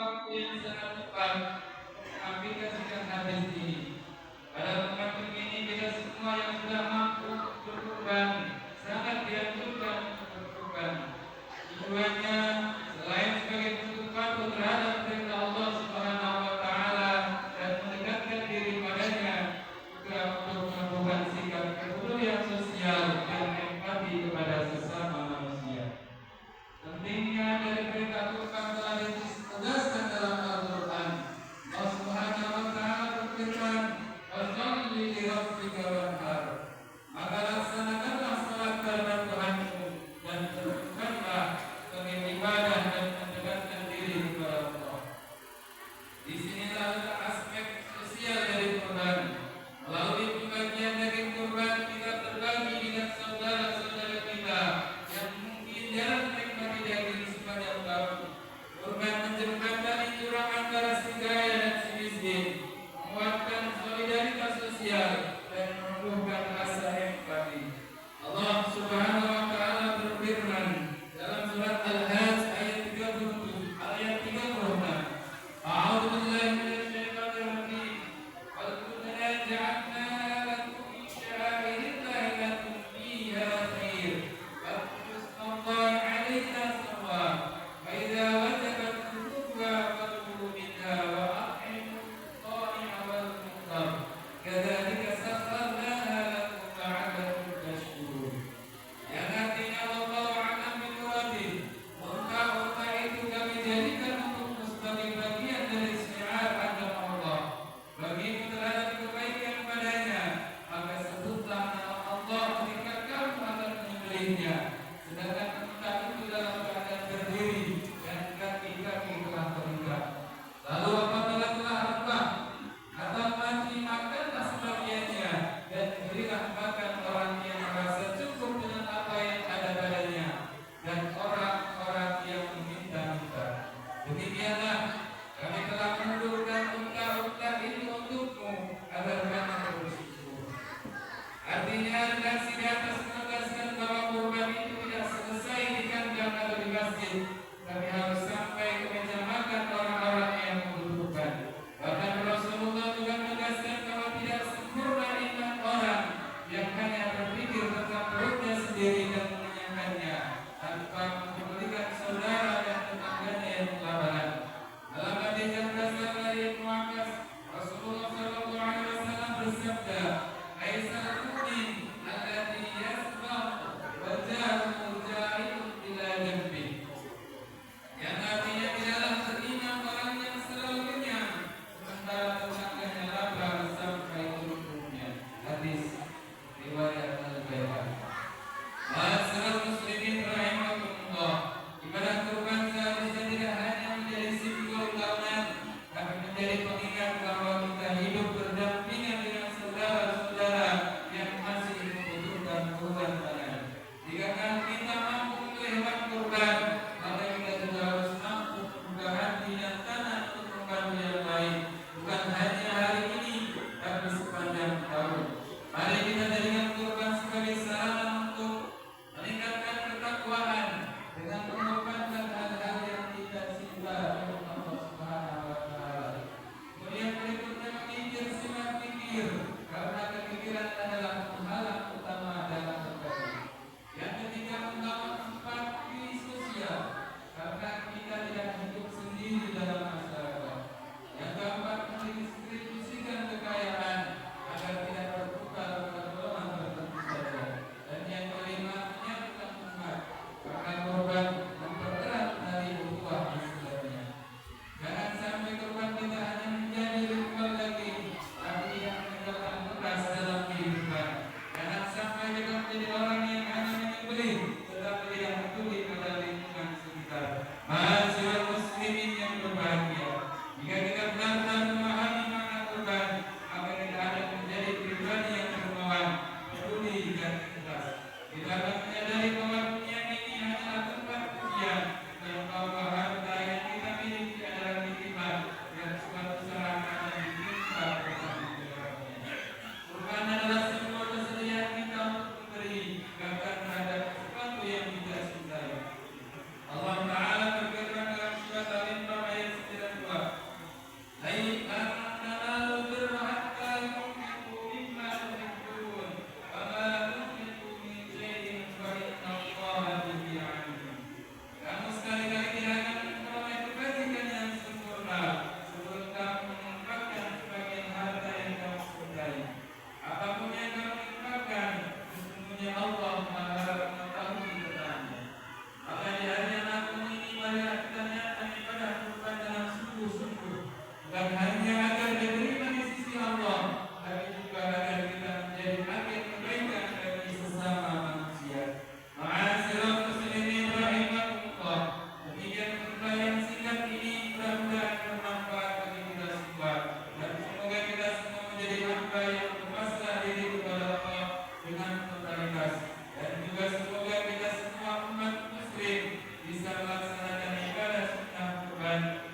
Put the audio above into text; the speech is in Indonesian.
waktu yang sangat cepat mengaplikasikan hadis ini. Pada momentum ini kita semua yang sudah mampu berkurban sangat dianjurkan untuk berkurban. Tujuannya selain sebagai bentuk patuh terhadap perintah Allah Subhanahu wa taala dan mendekatkan diri padanya, juga untuk menumbuhkan sikap kepedulian sosial dan empati kepada sesama manusia. Pentingnya dari perintah kurban telah ditegaskan dalam Al-Quran. Allah Subhanahu wa taala berfirman, "Fasholli li rabbika wanhar." Maka laksanakanlah salat karena Tuhanmu dan berkurbanlah sebagai ibadah dan mendekatkan diri kepada Allah. Di sinilah letak aspek sosial dari kurban. Melalui pembagian daging kurban kita berbagi dengan saudara-saudara kita yang mungkin jarang menikmati daging sepanjang tahun. Kurban menjembatani jurang antara si kaya dan si miskin, menguatkan solidaritas sosial dan menumbuhkan rasa empati. Allah Subhanahu wa taala berfirman dalam surat Al-Hajj ayat 36, ayat 36. A'udzu billahi minasy syaithanir rajim. Wal kunna ja'alna lakum min sya'airillahi lakum fiha khair. Fathkurullaha 'alaiha sawa. Fa idza wajabat qulubuha fadkhulu minha wa at'imu al-qani'a wal mu'tar. Kadzalika sakharnaha lakum la'allakum tashkurun. Yang artinya wallahu a'lam bimuradi. Unta-unta itu kami jadikan untukmu sebagai bagian dari syiar agama Allah. Bagimu terhadap kebaikan padanya, maka sebutlah nama Allah ketika kamu akan menyembelihnya. Sedangkan unta itu dalam keadaan berdiri dan kaki-kaki telah terikat. Lalu apabila telah rebah atau mati, makanlah sebagiannya dan berilah makan orang yang merasa cukup dengan apa yang ada padanya dan orang-orang yang meminta-minta. Tuhan.